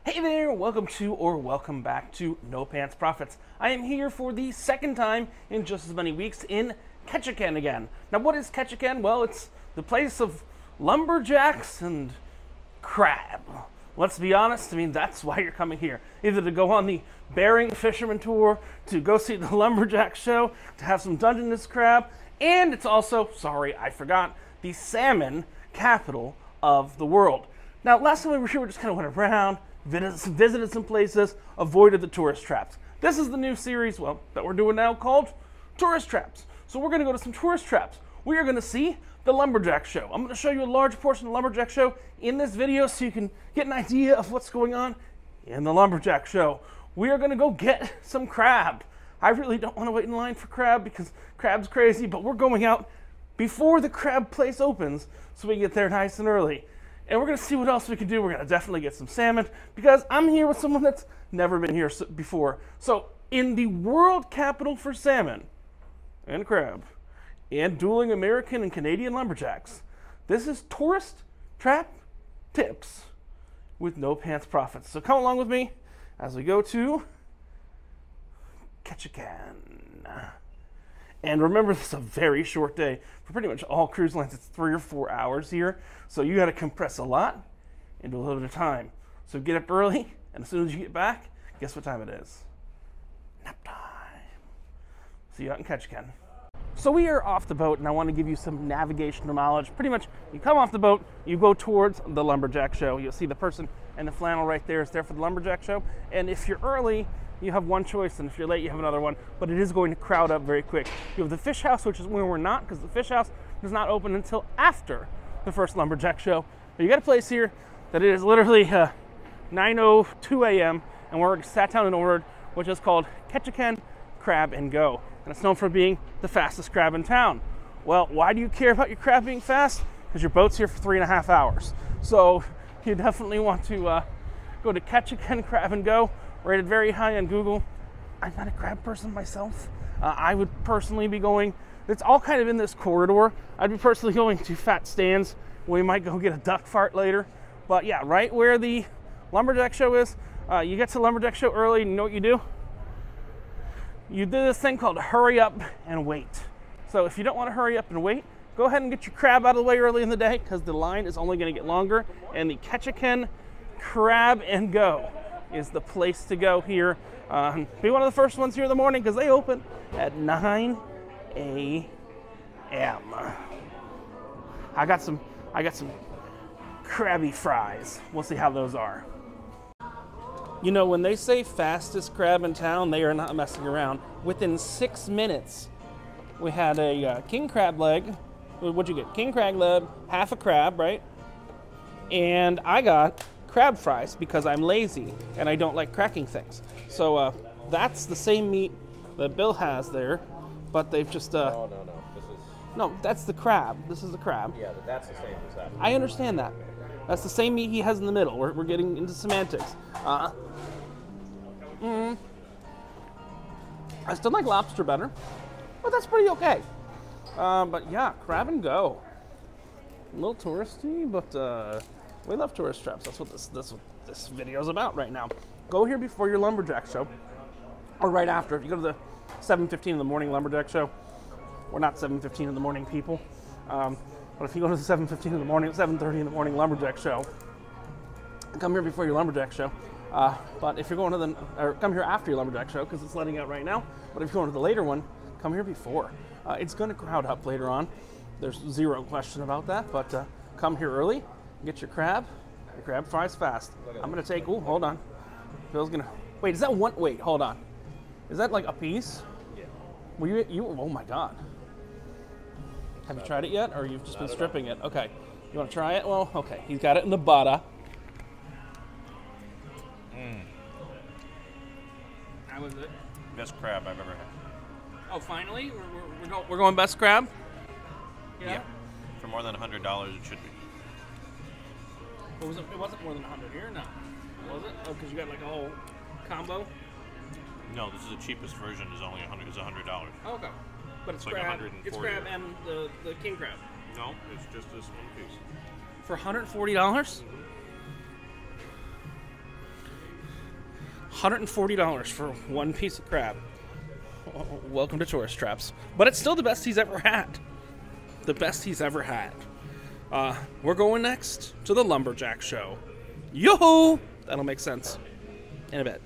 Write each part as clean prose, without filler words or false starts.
Hey there, welcome to or welcome back to No Pants Profits. I am here for the second time in just as many weeks in Ketchikan again. Now what is Ketchikan? Well, it's the place of lumberjacks and crab. Let's be honest, I mean, that's why you're coming here. Either to go on the Bering Fisherman Tour, to go see the Lumberjack Show, to have some Dungeness crab, and it's also, sorry, I forgot, the salmon capital of the world. Now, last time we were here, we just kind of went around, visited some places, avoided the tourist traps. This is the new series, well, that we're doing now called Tourist Traps. So we're going to go to some tourist traps. We are going to see the Lumberjack Show. I'm going to show you a large portion of the Lumberjack Show in this video so you can get an idea of what's going on in the Lumberjack Show. We are going to go get some crab. I really don't want to wait in line for crab because crab's crazy, but we're going out before the crab place opens so we can get there nice and early. And we're going to see what else we can do. We're going to definitely get some salmon because I'm here with someone that's never been here before. So in the world capital for salmon and crab and dueling American and Canadian lumberjacks, this is Tourist Trap Tips with No Pants Profits. So come along with me as we go to Ketchikan. And remember, this is a very short day. For pretty much all cruise lines, it's 3 or 4 hours here. So you got to compress a lot into a little bit of time. So get up early, and as soon as you get back, guess what time it is? Nap time. See you out in Ketchikan. So we are off the boat, and I want to give you some navigational knowledge. Pretty much, you come off the boat, you go towards the Lumberjack Show. You'll see the person in the flannel right there is there for the Lumberjack Show. And if you're early, you have one choice, and if you're late, you have another one, but it is going to crowd up very quick. You have the Fish House, which is where we're not, because the Fish House does not open until after the first Lumberjack Show. But you got a place here that it is literally 9:02 a.m., and we're sat down and ordered, which is called Ketchikan Crab and Go. And it's known for being the fastest crab in town. Well, why do you care about your crab being fast? Because your boat's here for 3.5 hours. So you definitely want to go to Ketchikan Crab and Go. Rated very high on Google. I'm not a crab person myself. I would personally be going, it's all kind of in this corridor. I'd be personally going to Fat Stan's. We might go get a duck fart later. But yeah, right where the Lumberjack Show is, you get to the Lumberjack Show early, and you know what you do? You do this thing called hurry up and wait. So if you don't want to hurry up and wait, go ahead and get your crab out of the way early in the day because the line is only going to get longer. And the Ketchikan Crab and Go is the place to go here. Be one of the first ones here in the morning because they open at 9 a.m. I got some crabby fries. We'll see how those are. You know, when they say fastest crab in town, they are not messing around. Within 6 minutes, we had a king crab leg. What'd you get? King crab leg, half a crab, right? And I got crab fries because I'm lazy and I don't like cracking things. So that's the same meat that Bill has there, but they've just No. This is no, that's the crab. This is the crab. yeah, that's the same as that. I understand that. That's the same meat he has in the middle. We're getting into semantics. I still like lobster better, but that's pretty okay. But yeah, crab and go. A little touristy, but we love tourist traps. That's what this video is about right now. Go here before your Lumberjack Show, or right after. If you go to the 7:15 in the morning Lumberjack Show, we're not 7:15 in the morning people. But if you go to the 7:15 in the morning, 7:30 in the morning Lumberjack Show, come here before your Lumberjack Show. But if you're going to or come here after your Lumberjack Show because it's letting out right now. But if you're going to the later one, come here before. It's going to crowd up later on. There's zero question about that. But come here early, get your crab fries fast. I'm going to take. Oh, hold on. Bill's gonna. Wait, is that one? Wait, hold on. Is that like a piece? Yeah. Were you? Oh my God. Have you tried it yet, or you've just been stripping it? Okay. You want to try it? Well, okay. He's got it in the butter. How was it? Best crab I've ever had. Oh, finally? We're going best crab? Yeah. For more than $100, it should be. It wasn't more than 100 here, no. Was it? Oh, because you got like a whole combo? No, this is the cheapest version. Is only $100. Oh, okay. But it's like crab. 140. It's crab and the king crab. No, it's just this one piece. For $140? $140 for one piece of crab. Welcome to tourist traps. But it's still the best he's ever had. The best he's ever had. We're going next to the Lumberjack Show. Yo-ho! That'll make sense in a bit.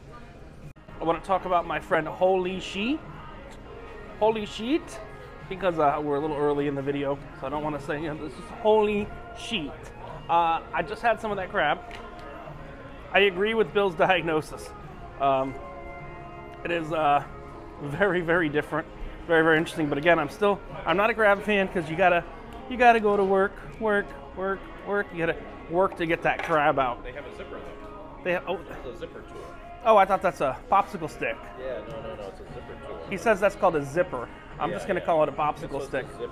I want to talk about my friend Holy Sheet. Holy Sheet, because we're a little early in the video, so I don't want to say, this is Holy Sheet. I just had some of that crab. I agree with Bill's diagnosis. It is very, very different, very, very interesting. But again, I'm not a crab fan because you gotta go to work. You gotta work to get that crab out. They have a zipper though. They have, It's a zipper tool. Oh, I thought that's a popsicle stick. Yeah, no, it's a zipper tool. He says that's called a zipper. I'm just gonna call it a popsicle stick. Zip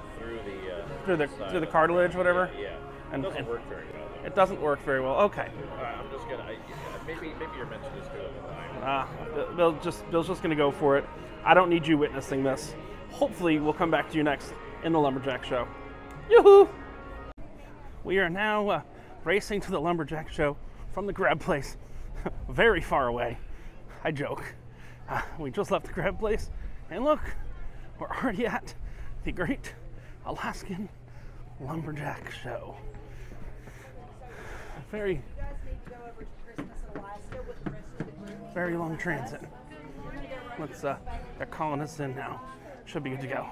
through the cartilage, whatever. Yeah. And It doesn't work very well. It doesn't work very well. Okay. I'm just gonna. Maybe you're meant to just do it. Bill's just gonna go for it. I don't need you witnessing this. Hopefully, we'll come back to you next in the Lumberjack Show. Yoo-hoo! We are now racing to the Lumberjack Show from the crab place, very far away. I joke. We just left the crab place, and look, we're already at the Great Alaskan Lumberjack Show. Very long transit. They're calling us in now. Should be good to go.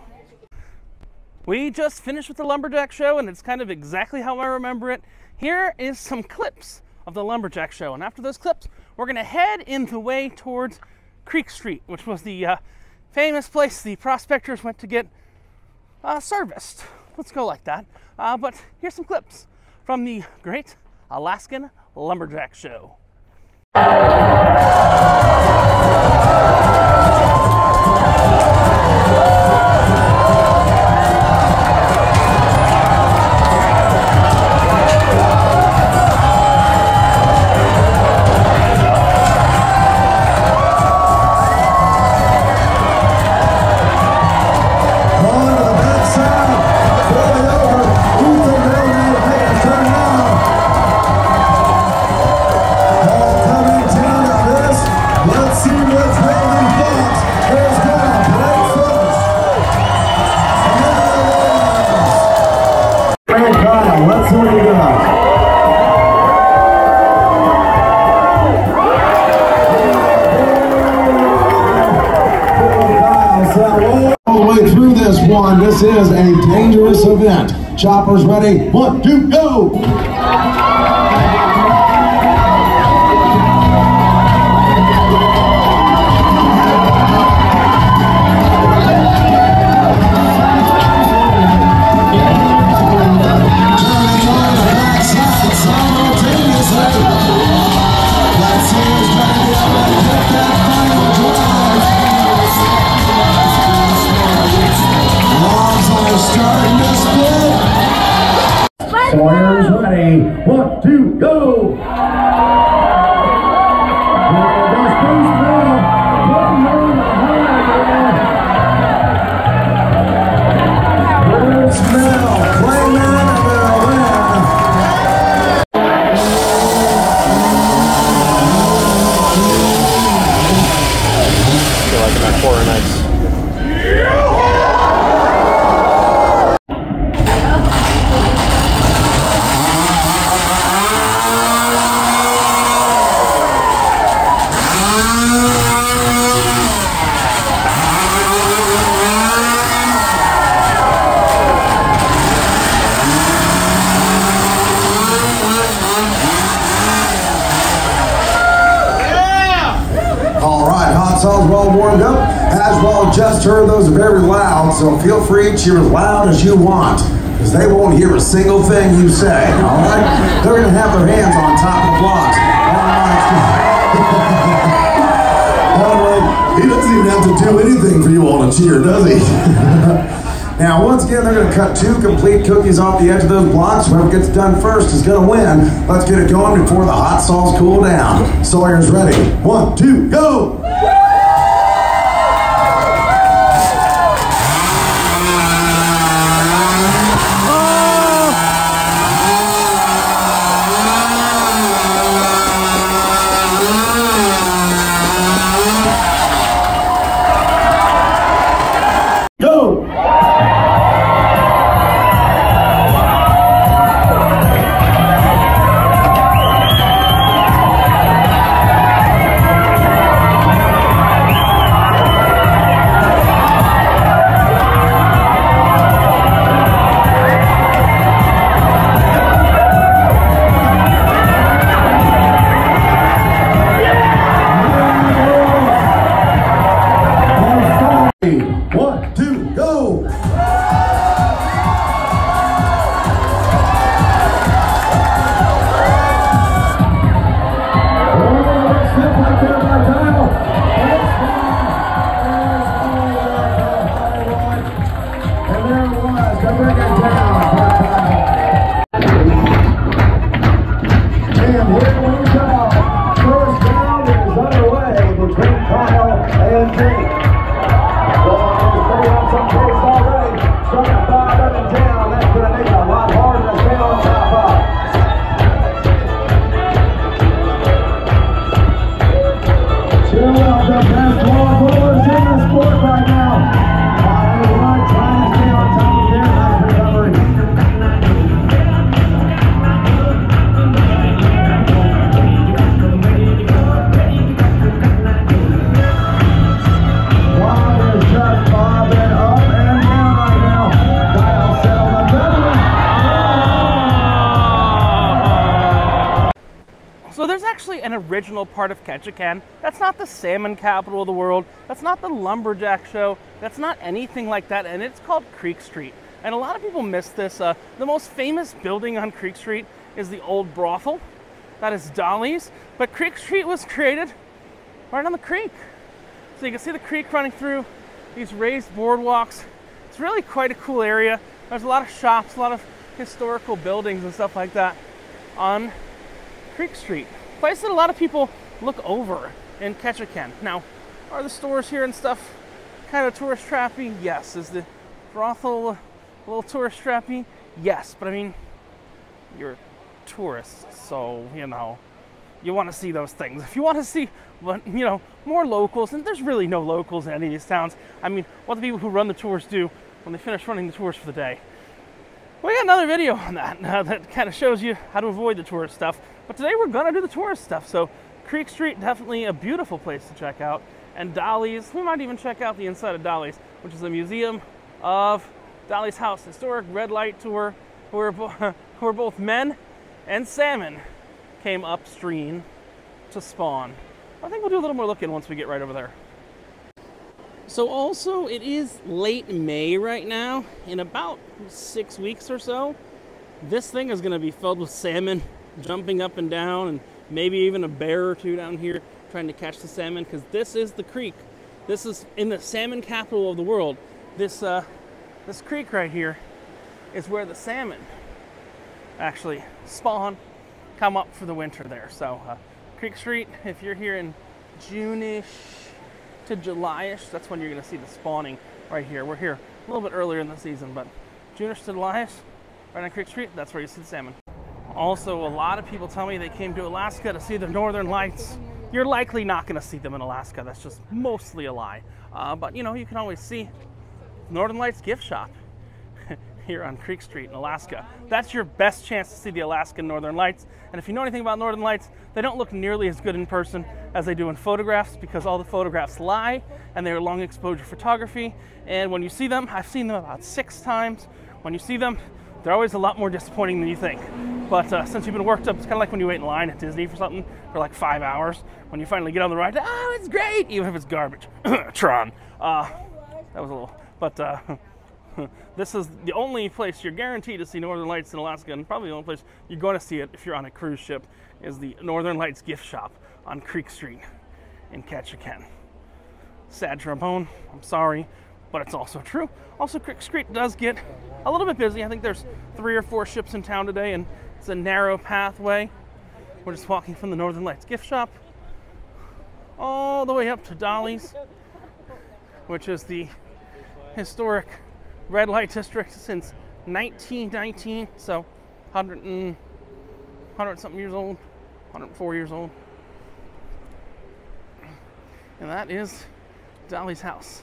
We just finished with the Lumberjack Show, and it's kind of exactly how I remember it. Here is some clips of the Lumberjack Show, and after those clips, we're going to head in the way towards Creek Street, which was the famous place the prospectors went to get serviced. Let's go like that. But here's some clips from the Great Alaskan Lumberjack Show. This is a dangerous event. Choppers ready? 1, 2, go! Sawyer's ready. 1, 2, go! Good smell. Playman will win. I feel like I'm at Horror Nights. We're all warmed up. As well, just heard those are very loud, so feel free to cheer as loud as you want, because they won't hear a single thing you say, all right? They're going to have their hands on top of the blocks. He doesn't even have to do anything for you all to cheer, does he? Now, once again, they're going to cut 2 complete cookies off the edge of those blocks. Whoever gets done first is going to win. Let's get it going before the hot sauce cool down. Sawyer's ready. 1, 2, go! there it was. Come bring it down. And here we go. First round is underway between Kyle and Jake. Some pace already. Starting 5 up and down. That's going to make it a lot harder to stay on top of. Two of the best wall bowlers in the sport right now. Everyone trying to stay on top of their nice recovery. Bob is just bobbing up and down right now. Kyle settled the So there's actually an original part of Ketchikan. That's not the salmon capital of the world. That's not the Lumberjack Show. That's not anything like that, and it's called Creek Street. And a lot of people miss this. The most famous building on Creek Street is the old brothel. That is Dolly's. But Creek Street was created right on the creek. So you can see the creek running through these raised boardwalks. It's really quite a cool area. There's a lot of shops, a lot of historical buildings and stuff like that on Creek Street. A place that a lot of people look over in Ketchikan. Now, are the stores here and stuff kind of tourist trappy? Yes. Is the brothel a little tourist trappy? Yes. But I mean, you're tourists, so, you know, you want to see those things. If you want to see, you know, more locals, and there's really no locals in any of these towns. I mean, what the people who run the tours do when they finish running the tours for the day. We got another video on that that kind of shows you how to avoid the tourist stuff. But today we're gonna do the tourist stuff. So Creek Street, definitely a beautiful place to check out. And Dolly's, we might even check out the inside of Dolly's, which is a museum of Dolly's house, historic red light tour, where both men and salmon came upstream to spawn. I think we'll do a little more looking once we get right over there. So also, it is late May right now. In about 6 weeks or so, this thing is going to be filled with salmon jumping up and down, and maybe even a bear or two down here trying to catch the salmon, because this is the creek. This is in the salmon capital of the world. This creek right here is where the salmon actually spawn, come up for the winter there. So Creek Street, if you're here in June-ish to July-ish, that's when you're going to see the spawning right here. We're here a little bit earlier in the season, but June-ish to July-ish, right on Creek Street, that's where you see the salmon. Also, a lot of people tell me they came to Alaska to see the northern lights. You're likely not going to see them in Alaska. That's just mostly a lie. But, you know, you can always see Northern Lights gift shop here on Creek Street in Alaska. That's your best chance to see the Alaskan Northern Lights. And if you know anything about Northern Lights, they don't look nearly as good in person as they do in photographs, because all the photographs lie and they're long exposure photography. And when you see them, I've seen them about 6 times. When you see them, they're always a lot more disappointing than you think. But since you've been worked up, it's kind of like when you wait in line at Disney for something for like 5 hours. When you finally get on the ride, oh, it's great, even if it's garbage. Tron. That was a little, but this is the only place you're guaranteed to see Northern Lights in Alaska, and probably the only place you're going to see it if you're on a cruise ship, is the Northern Lights gift shop on Creek Street in Ketchikan. Sad trombone, I'm sorry, but it's also true. Also, Creek Street does get a little bit busy. I think there's 3 or 4 ships in town today, and it's a narrow pathway. We're just walking from the Northern Lights gift shop all the way up to Dolly's, which is the historic red light district since 1919, so 100 something years old, 104 years old. And that is Dolly's house,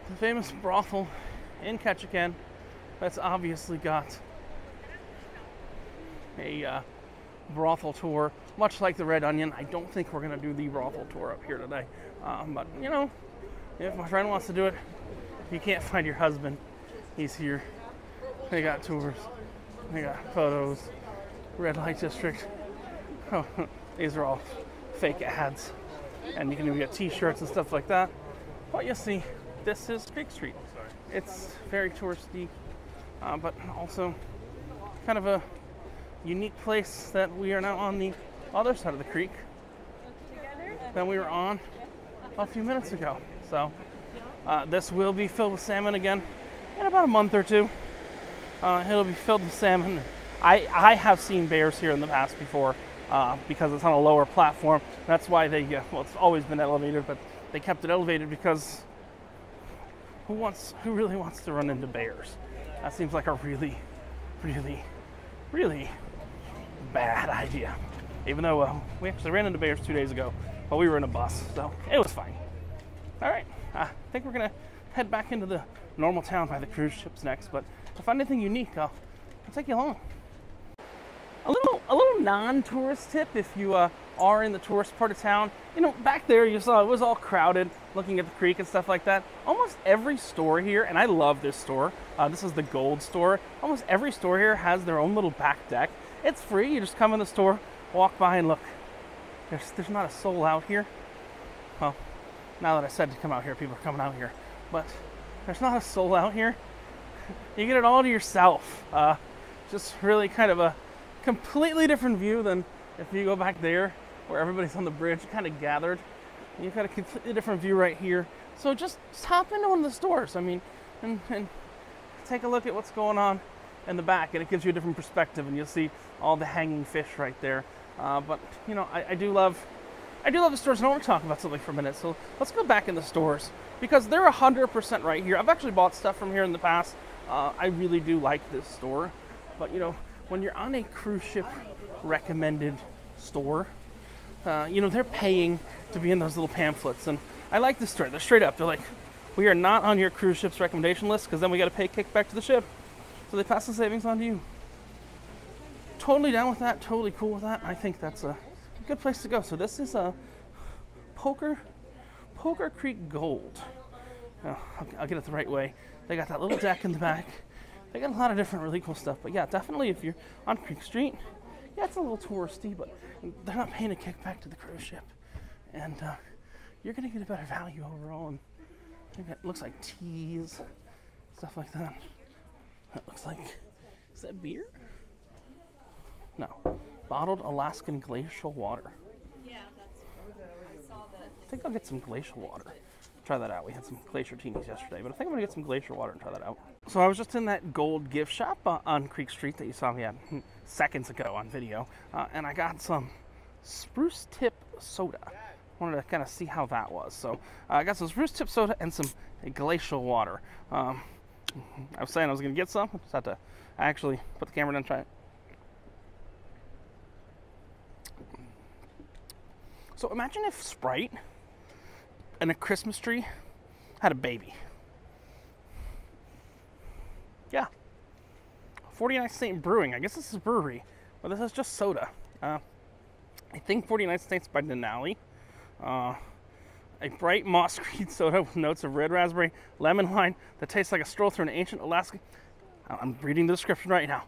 the famous brothel in Ketchikan that's obviously got a brothel tour, much like the Red Onion. I don't think we're going to do the brothel tour up here today, but you know, if my friend wants to do it, if you can't find your husband, he's here. They got tours, they got photos, red light district. Oh, these are all fake ads, and you can even get t-shirts and stuff like that. But you see, this is Creek Street. It's very touristy, but also kind of a unique place that we are now on the other side of the creek than we were on a few minutes ago. So this will be filled with salmon again in about a month or two. It'll be filled with salmon. I have seen bears here in the past before because it's on a lower platform. That's why they, well, it's always been elevated, but they kept it elevated because who really wants to run into bears? That seems like a really, really, really bad idea. Even though we actually ran into bears 2 days ago while we were in a bus, so it was fine. All right, I think we're gonna head back into the normal town by the cruise ships next, but if I find anything unique, I'll take you along. A little non-tourist tip if you are in the tourist part of town. You know, back there you saw it was all crowded, looking at the creek and stuff like that. Almost every store here, and I love this store, this is the Gold store. Almost every store here has their own little back deck. It's free, you just come in the store, walk by and look. There's not a soul out here. Well, now that I said to come out here, people are coming out here. But there's not a soul out here. You get it all to yourself. Just really kind of a completely different view than if you go back there where everybody's on the bridge kind of gathered. You've got a completely different view right here. So just hop into one of the stores. I mean, and take a look at what's going on in the back, and it gives you a different perspective, and you'll see all the hanging fish right there. But you know, I do love the stores, and I want to talk about something for a minute. So let's go back in the stores because they're 100% right here. I've actually bought stuff from here in the past. I really do like this store, but you know, when you're on a cruise ship recommended store, you know, they're paying to be in those little pamphlets, and I like this store. They're straight up. They're like, we are not on your cruise ship's recommendation list because then we got to pay kickback to the ship. So they pass the savings on to you. Totally down with that. Totally cool with that. I think that's a good place to go. So this is a Poker Creek Gold. I'll get it the right way. They got that little deck in the back. They got a lot of different really cool stuff. But yeah, definitely if you're on Creek Street, yeah, it's a little touristy, but they're not paying a kickback to the cruise ship. And you're going to get a better value overall. And I think it looks like teas, stuff like that. That looks like, is that beer? No. Bottled Alaskan glacial water. Yeah, I saw that. I think I'll get some glacial water. Try that out. We had some glacier teenies yesterday, but I think I'm gonna get some glacier water and try that out. So I was just in that Gold gift shop on Creek Street that you saw me at seconds ago on video, and I got some Spruce Tip Soda. Wanted to kind of see how that was. So I got some Spruce Tip Soda and some glacial water. I was saying I was gonna get some. I just had to actually put the camera down and try it. So imagine if Sprite and a Christmas tree had a baby. Yeah. 49th State Brewing. I guess this is a brewery. Well, this is just soda. I think 49th State's by Denali. A bright moss green soda with notes of red raspberry, lemon lime that tastes like a stroll through an ancient Alaskan. I'm reading the description right now.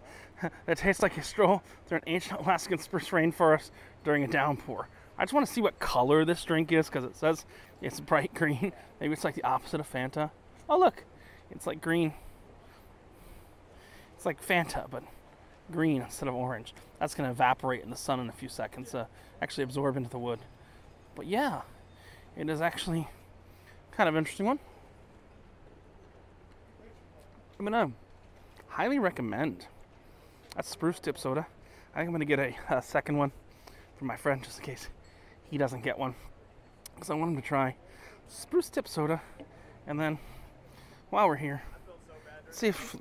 That tastes like a stroll through an ancient Alaskan spruce rainforest during a downpour. I just want to see what color this drink is because it says it's bright green. Maybe it's like the opposite of Fanta. Oh, look. It's like green. It's like Fanta, but green instead of orange. That's going to evaporate in the sun in a few seconds, actually absorb into the wood. But yeah, it is actually kind of an interesting one. I'm going to highly recommend that Spruce Tip Soda. I think I'm going to get a second one for my friend just in case he doesn't get one, because I want him to try Spruce Tip Soda, and then while we're here, see if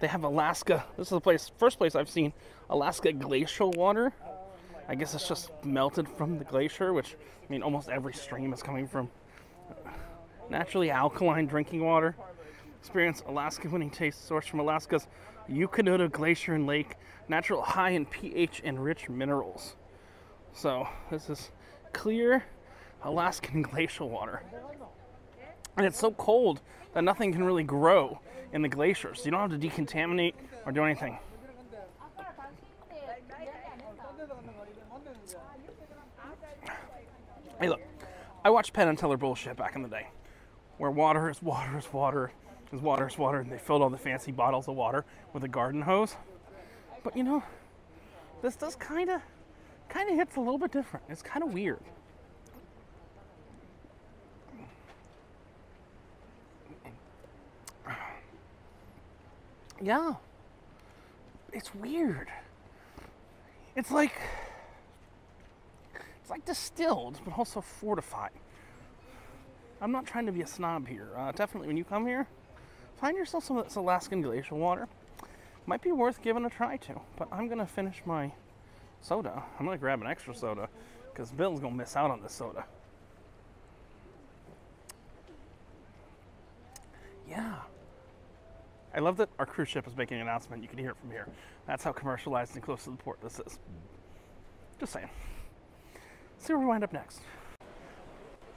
they have Alaska. This is the first place I've seen Alaska glacial water. I guess it's just melted from the glacier, which, I mean, almost every stream is coming from naturally alkaline drinking water. Experience Alaska winning taste sourced from Alaska's Yukonota Glacier and Lake, natural high in pH and rich minerals. So this is clear Alaskan glacial water. And it's so cold that nothing can really grow in the glaciers. So you don't have to decontaminate or do anything. Hey look, I watched Penn and Teller bullshit back in the day, where water is water is water is water is water, and they filled all the fancy bottles of water with a garden hose. But you know, this does kind of hits a little bit different. It's kind of weird. Yeah. It's weird. It's like distilled, but also fortified. I'm not trying to be a snob here. Definitely, when you come here, find yourself some of this Alaskan glacial water. Might be worth giving a try to. But I'm gonna finish my soda. I'm gonna grab an extra soda because Bill's gonna miss out on this soda. Yeah. I love that our cruise ship is making an announcement. You can hear it from here. That's how commercialized and close to the port this is. Just saying. See where we wind up next.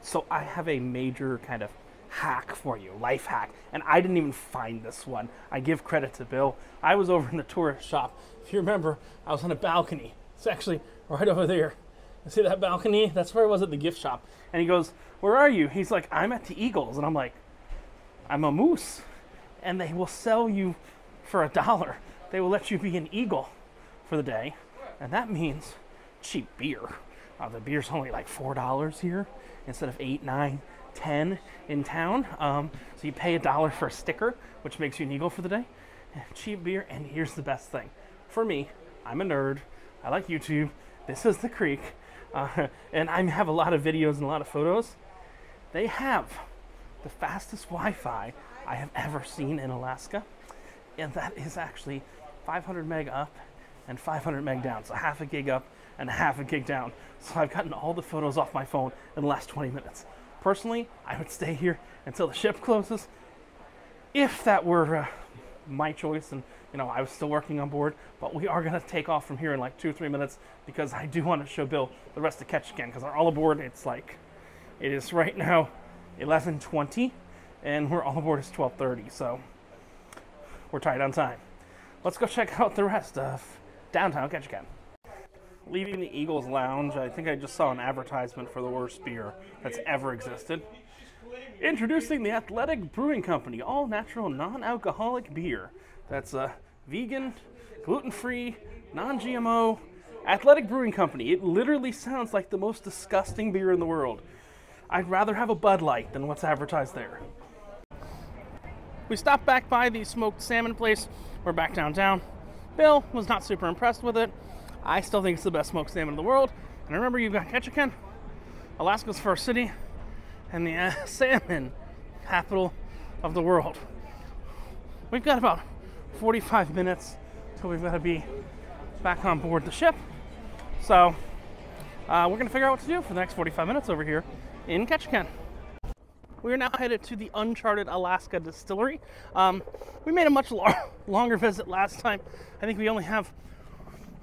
So I have a major kind of hack for you, life hack, and I didn't even find this one. I give credit to Bill. I was over in the tourist shop. If you remember, I was on a balcony. It's actually right over there. You see that balcony? That's where I was at the gift shop. And he goes, "Where are you?" He's like, "I'm at the Eagles." And I'm like, "I'm a moose." And they will sell you for $1. They will let you be an eagle for the day. And that means cheap beer. The beer's only like $4 here instead of $8, $9, $10 in town. So you pay $1 for a sticker, which makes you an eagle for the day. And cheap beer, and here's the best thing. For me, I'm a nerd. I like YouTube. This is the creek. And I have a lot of videos and a lot of photos. They have the fastest Wi-Fi I have ever seen in Alaska, and that is actually 500 meg up and 500 meg down, so half a gig up and half a gig down. So I've gotten all the photos off my phone in the last 20 minutes. Personally, I would stay here until the ship closes, if that were my choice, and I was still working on board, but we are going to take off from here in like 2 or 3 minutes, because I do want to show Bill the rest of Ketchikan, because all aboard, it is right now 11:20, and we're all aboard is 12:30, so we're tight on time. Let's go check out the rest of downtown Ketchikan. Leaving the Eagles Lounge, I think I just saw an advertisement for the worst beer that's ever existed. Introducing the Athletic Brewing Company, all natural, non-alcoholic beer. That's vegan, gluten-free, non-GMO. Athletic Brewing Company. It literally sounds like the most disgusting beer in the world. I'd rather have a Bud Light than what's advertised there. We stopped back by the smoked salmon place. We're back downtown. Bill was not super impressed with it. I still think it's the best smoked salmon in the world. And remember, you've got Ketchikan, Alaska's first city, and the salmon capital of the world. We've got about 45 minutes till we've got to be back on board the ship. So we're going to figure out what to do for the next 45 minutes over here in Ketchikan. We are now headed to the Uncharted Alaska Distillery. We made a much longer visit last time. I think we only have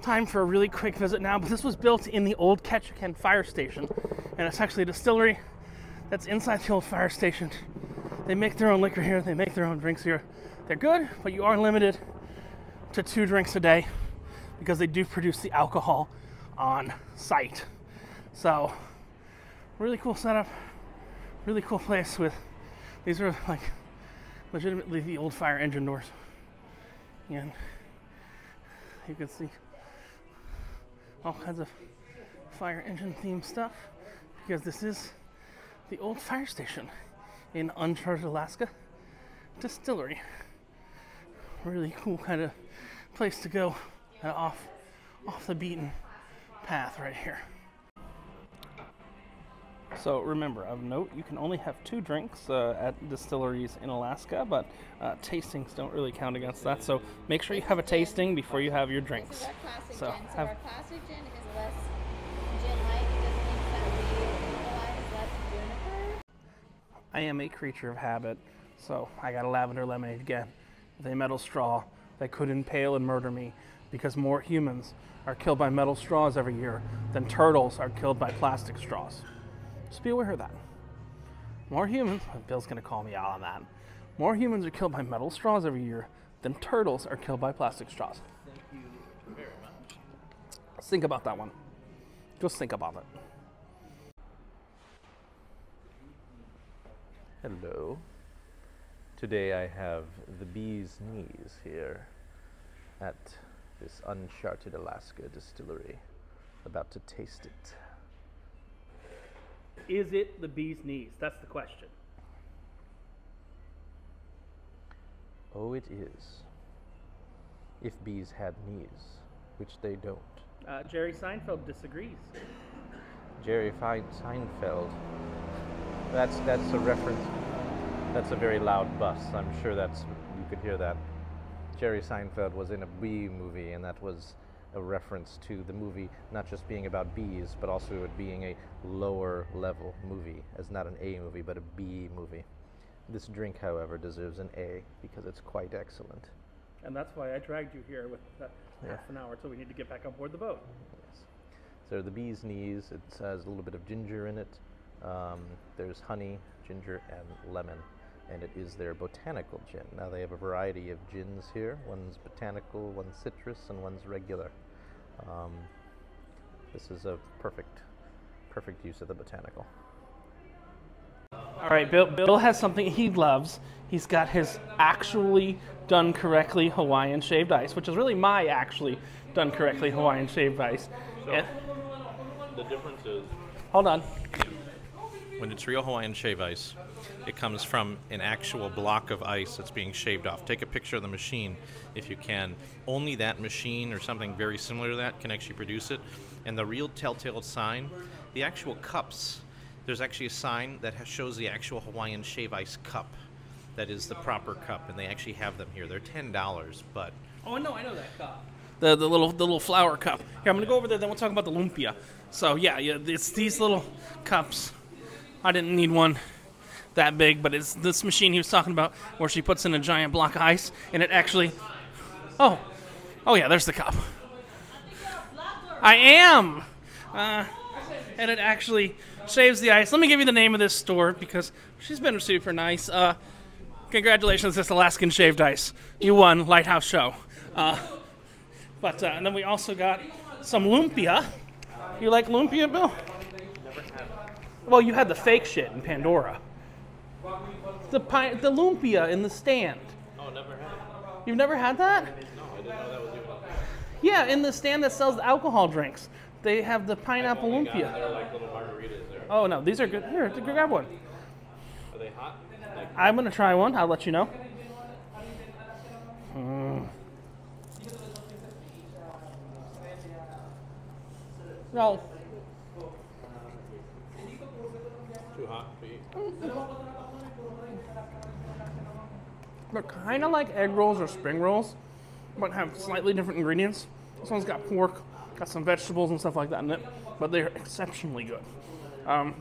time for a really quick visit now, but this was built in the old Ketchikan fire station, and it's actually a distillery that's inside the old fire station. They make their own liquor here, they make their own drinks here. They're good, but you are limited to 2 drinks a day because they do produce the alcohol on site. So, really cool setup, really cool place with, these are like legitimately the old fire engine doors. And you can see all kinds of fire engine themed stuff because this is the old fire station in Uncharted Alaska Distillery. Really cool kind of place to go off the beaten path right here. So remember, of note, you can only have 2 drinks at distilleries in Alaska, but tastings don't really count against that. So make sure you have a tasting before you have your drinks. So our classic gin is less gin-like. It just means that we utilize less juniper. I am a creature of habit, so I got a lavender lemonade again with a metal straw that could impale and murder me, because more humans are killed by metal straws every year than turtles are killed by plastic straws. Just be aware of that. More humans, Bill's going to call me out on that. More humans are killed by metal straws every year than turtles are killed by plastic straws. Thank you very much. Think about that one. Just think about it. Hello. Today I have the bee's knees here at this Uncharted Alaska Distillery. About to taste it. Is it the bee's knees? That's the question. Oh, it is. if bees had knees, which they don't. Jerry Seinfeld disagrees. Jerry Seinfeld. That's a reference. That's a very loud bus. I'm sure you could hear that. Jerry Seinfeld was in a bee movie, and that was a reference to the movie not just being about bees, but also it being a lower level movie, as not an A movie, but a B movie. This drink, however, deserves an A because it's quite excellent. And that's why I dragged you here with half an hour till we need to get back on board the boat. Yes. So the bee's knees, it has a little bit of ginger in it. There's honey, ginger, and lemon. And it is their botanical gin. Now they have a variety of gins here. One's botanical, one's citrus, and one's regular. This is a perfect use of the botanical. All right, Bill has something he loves. He's got his actually done correctly Hawaiian Shaved Ice, which is really my actually done correctly Hawaiian Shaved Ice. So, the difference is... Hold on. When it's real Hawaiian Shave Ice, it comes from an actual block of ice that's being shaved off. Take a picture of the machine if you can. Only that machine or something very similar to that can actually produce it. And the real telltale sign, the actual cups, there's actually a sign that shows the actual Hawaiian Shave Ice cup. That is the proper cup, and they actually have them here. They're $10, but... Oh, I know that cup. The little flower cup. Here, I'm going to go over there, then we'll talk about the lumpia. So, yeah, it's these little cups. I didn't need one that big, but it's this machine he was talking about where she puts in a giant block of ice, and it actually... Oh, yeah, there's the cup. I am! And it actually shaves the ice. Let me give you the name of this store, because she's been super nice. Congratulations, this Alaskan Shaved Ice. You won Lighthouse Show. And then we also got some lumpia. You like lumpia, Bill? Never had it. Well, you had the fake shit in Pandora. The lumpia in the stand. Oh, never had it. You've never had that? No, I didn't know that was even... Yeah, in the stand that sells the alcohol drinks. They have the pineapple lumpia. They're like little margaritas there. Oh, no, these are good. Here, grab one. Are they hot? I'm going to try one. I'll let you know. No. Too hot to eat. They're kind of like egg rolls or spring rolls, but have slightly different ingredients. This one's got pork, got some vegetables and stuff like that in it, but they're exceptionally good.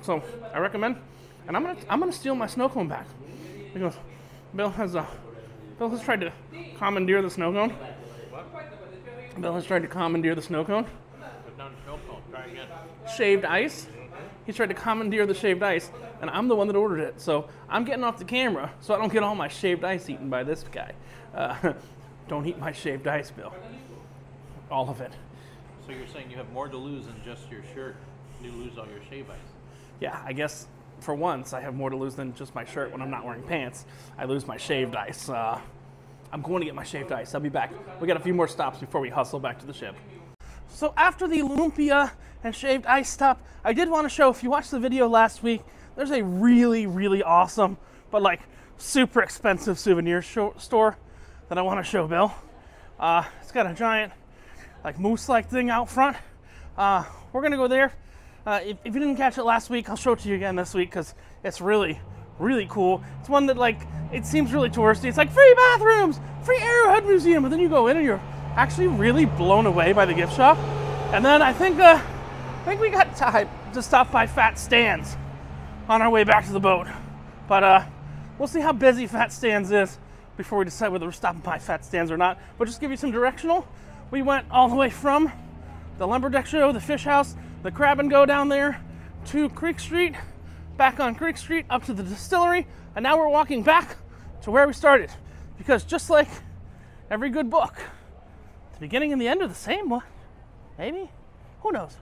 So I recommend, and I'm gonna steal my snow cone back because Bill has tried to commandeer the snow cone. What? Bill has tried to commandeer the snow cone. Put down snow cone. Try again. Shaved ice. He's tried to commandeer the shaved ice, and I'm the one that ordered it. So I'm getting off the camera so I don't get all my shaved ice eaten by this guy. Don't eat my shaved ice, Bill. All of it. So you're saying you have more to lose than just your shirt. You lose all your shave ice. Yeah, I guess for once I have more to lose than just my shirt when I'm not wearing pants. I lose my shaved ice. I'm going to get my shaved ice. I'll be back. We got a few more stops before we hustle back to the ship. So after the lumpia and shaved ice stop, I did want to show, if you watched the video last week, there's a really, really awesome, but like super expensive souvenir store that I want to show Bill. It's got a giant like moose-like thing out front. We're gonna go there. If you didn't catch it last week, I'll show it to you again this week because it's really, really cool. It's one that like, it seems really touristy. It's like free bathrooms, free Arrowhead Museum, but then you go in and you're actually really blown away by the gift shop. And then I think we got time to stop by Fat Stan's on our way back to the boat. But we'll see how busy Fat Stan's is before we decide whether we're stopping by Fat Stan's or not. But just give you some directional. We went all the way from the Lumberjack Show, the Fish House, the Crab and Go down there, to Creek Street, back on Creek Street, up to the Distillery, and now we're walking back to where we started. Because just like every good book, the beginning and the end are the same one. Maybe? Who knows?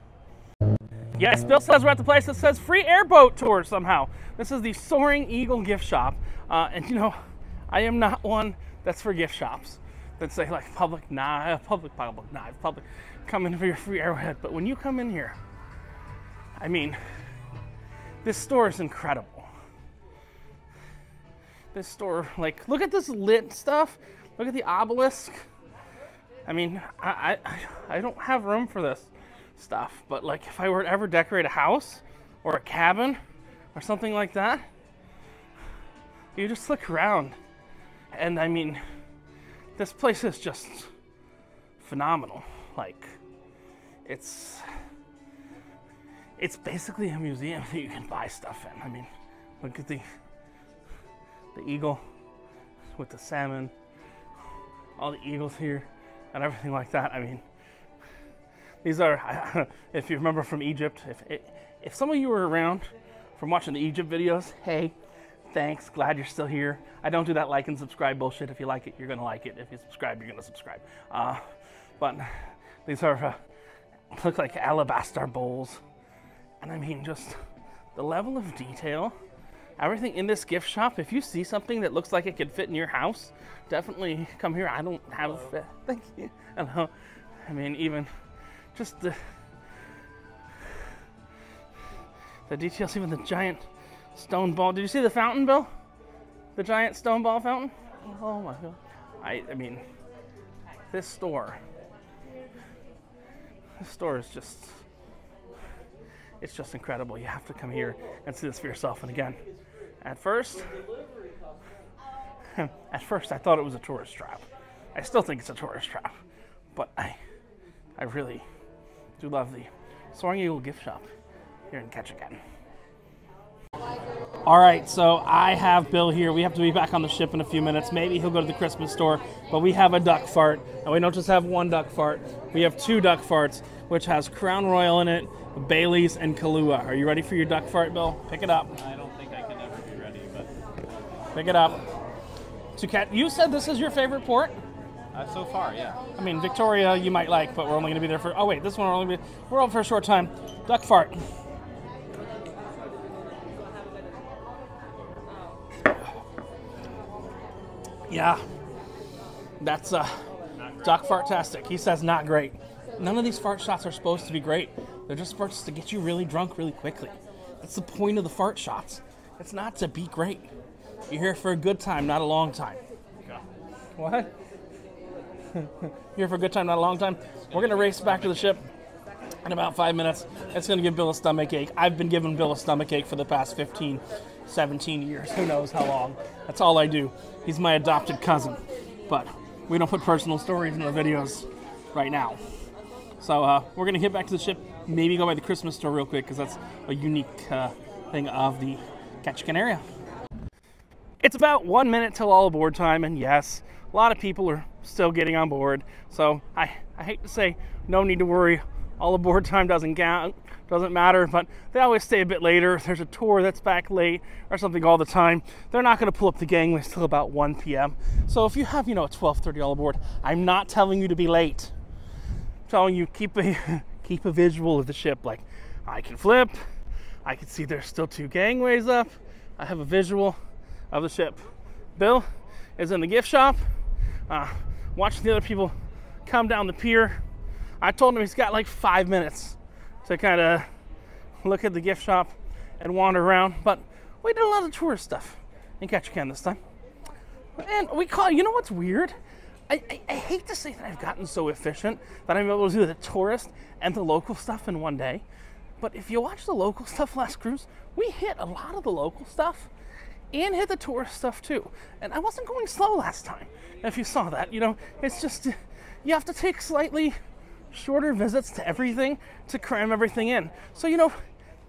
Yes, Bill says we're at the place that says free airboat tour somehow. This is the Soaring Eagle gift shop. And you know, I am not one that's for gift shops that say like public, come in for your free Arrowhead. But when you come in here, I mean, this store is incredible. This store, like, look at this lit stuff. Look at the obelisk. I mean, I don't have room for this stuff, but like if I were to ever decorate a house or a cabin or something like that, you just look around, and I mean, this place is just phenomenal. Like, it's basically a museum that you can buy stuff in. I mean, look at the eagle with the salmon, all the eagles here, and everything like that. I mean, these are, if you remember from Egypt, if some of you were around from watching the Egypt videos, hey, thanks, glad you're still here. I don't do that like and subscribe bullshit. If you like it, you're gonna like it. If you subscribe, you're gonna subscribe. But these are, look like alabaster bowls. And I mean, just the level of detail, everything in this gift shop. If you see something that looks like it could fit in your house, definitely come here. I don't have, thank you. I mean, even just the details, even the giant stone ball. Did you see the fountain, Bill? The giant stone ball fountain? Oh my God. I mean, this store is just, it's just incredible. You have to come here and see this for yourself. And again, at first I thought it was a tourist trap. I still think it's a tourist trap, but I really do love the Soaring Eagle gift shop here in Ketchikan. All right, so I have Bill here. We have to be back on the ship in a few minutes. Maybe he'll go to the Christmas store, but we have a duck fart, and we don't just have one duck fart. We have two duck farts, which has Crown Royal in it, Bailey's, and Kahlua. Are you ready for your duck fart, Bill? Pick it up. I don't think I can ever be ready, but Pick it up. You said this is your favorite port? so far, yeah. I mean, Victoria you might like, but we're only going to be there for, oh wait, this one we're over for a short time. Duck fart. Yeah, that's duck fart-tastic. He says not great. None of these fart shots are supposed to be great. They're just supposed to get you really drunk really quickly. That's the point of the fart shots. It's not to be great. You're here for a good time, not a long time. Okay. What? Here for a good time, not a long time. We're gonna race back to the ship in about 5 minutes. It's gonna give Bill a stomach ache. I've been giving Bill a stomach ache for the past 15, 17 years. Who knows how long. That's all I do. He's my adopted cousin. But we don't put personal stories in the videos right now. So we're gonna get back to the ship, maybe go by the Christmas store real quick, because that's a unique thing of the Ketchikan area. It's about 1 minute till all aboard time, and yes, a lot of people are still getting on board. So I hate to say, no need to worry. All aboard time doesn't count, doesn't matter, but they always stay a bit later. If there's a tour that's back late or something all the time, they're not going to pull up the gangways till about 1 p.m. So if you have, a 12:30 all aboard, I'm not telling you to be late. I'm telling you, keep a visual of the ship. Like, I can flip, I can see there's still 2 gangways up. I have a visual of the ship. Bill is in the gift shop, watching the other people come down the pier. I told him he's got like 5 minutes to kind of look at the gift shop and wander around, but we did a lot of tourist stuff in Ketchikan this time. And we caught, you know what's weird? I hate to say that I've gotten so efficient that I'm able to do the tourist and the local stuff in one day, but if you watch the local stuff last cruise, we hit a lot of the local stuff and hit the tourist stuff too. And I wasn't going slow last time, if you saw that. It's just, you have to take slightly shorter visits to everything to cram everything in. So,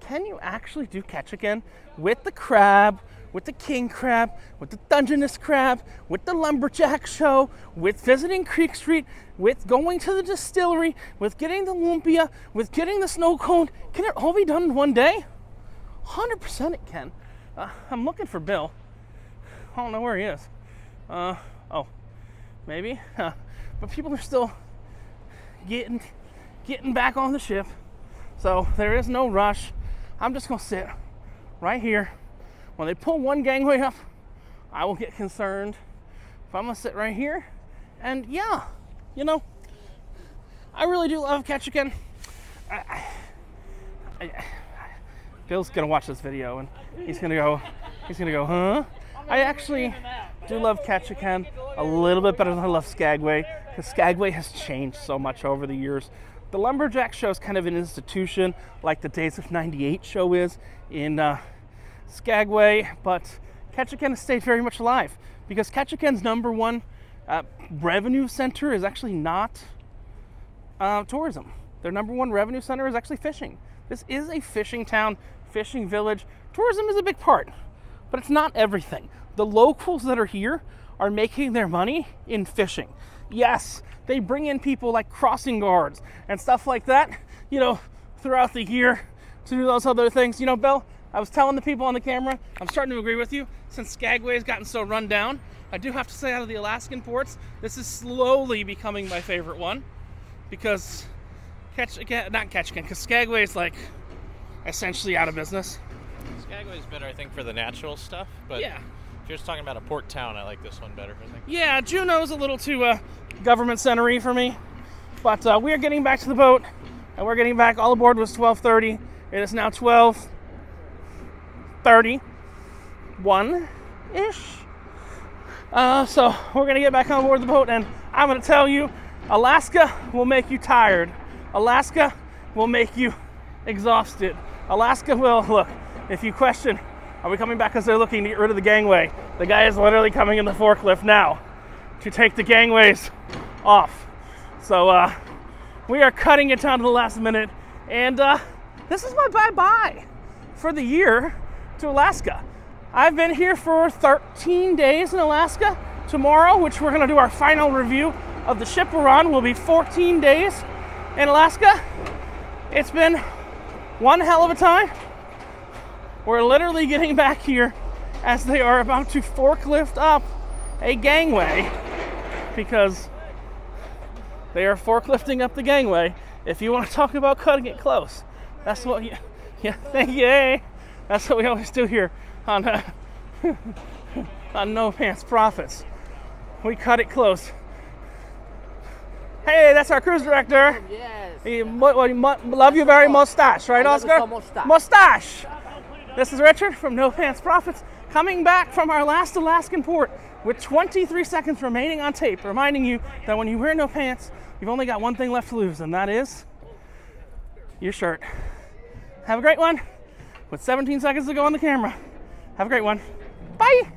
can you actually do Ketchikan with the crab, with the king crab, with the Dungeness crab, with the Lumberjack Show, with visiting Creek Street, with going to the distillery, with getting the lumpia, with getting the snow cone? Can it all be done in one day? 100% it can. I'm looking for Bill. I don't know where he is. Oh, maybe. But people are still getting back on the ship, so there is no rush. I'm just gonna sit right here. When they pull one gangway up, I will get concerned. But I'm gonna sit right here, and yeah, I really do love Ketchikan. Bill's gonna watch this video and he's gonna go, huh? I actually do love Ketchikan. a little bit better than I love Skagway, because Skagway has changed so much over the years. The Lumberjack Show is kind of an institution, like the Days of '98 show is in Skagway, but Ketchikan has stayed very much alive, because Ketchikan's #1 revenue center is actually not tourism. Their #1 revenue center is actually fishing. This is a fishing town, fishing village. Tourism is a big part, but it's not everything. The locals that are here are making their money in fishing. Yes, they bring in people like crossing guards and stuff like that, you know, throughout the year to do those other things. You know, Bill, I was telling the people on the camera, I'm starting to agree with you. Since Skagway has gotten so run down, I do have to say, out of the Alaskan ports, this is slowly becoming my favorite one, because because Skagway is like essentially out of business. Skagway's better, I think, for the natural stuff, but Yeah. if you're just talking about a port town, I like this one better, I think. Yeah, Juneau's a little too government center-y for me, but we are getting back to the boat, and we're getting back. All aboard was 12:30. It is now 12:31-ish. So we're gonna get back on board the boat, and I'm gonna tell you, Alaska will make you tired. Alaska will make you exhausted. Alaska will, look, if you question, are we coming back because they're looking to get rid of the gangway? The guy is literally coming in the forklift now to take the gangways off. So we are cutting it down to the last minute, and this is my bye-bye for the year to Alaska. I've been here for 13 days in Alaska. Tomorrow, which we're gonna do our final review of the ship we're on, will be 14 days in Alaska. It's been one hell of a time. We're literally getting back here as they are about to forklift up a gangway, because they are forklifting up the gangway. If you want to talk about cutting it close, that's what thank you. That's what we always do here on on No Pants Profits. We cut it close. Hey, that's our cruise director. Yes. He love you very mustache, right, Oscar? so mustache. Mustache. This is Richard from No Pants Profits, coming back from our last Alaskan port with 23 seconds remaining on tape, reminding you that when you wear no pants, you've only got one thing left to lose, and that is your shirt. Have a great one. With 17 seconds to go on the camera. Have a great one. Bye.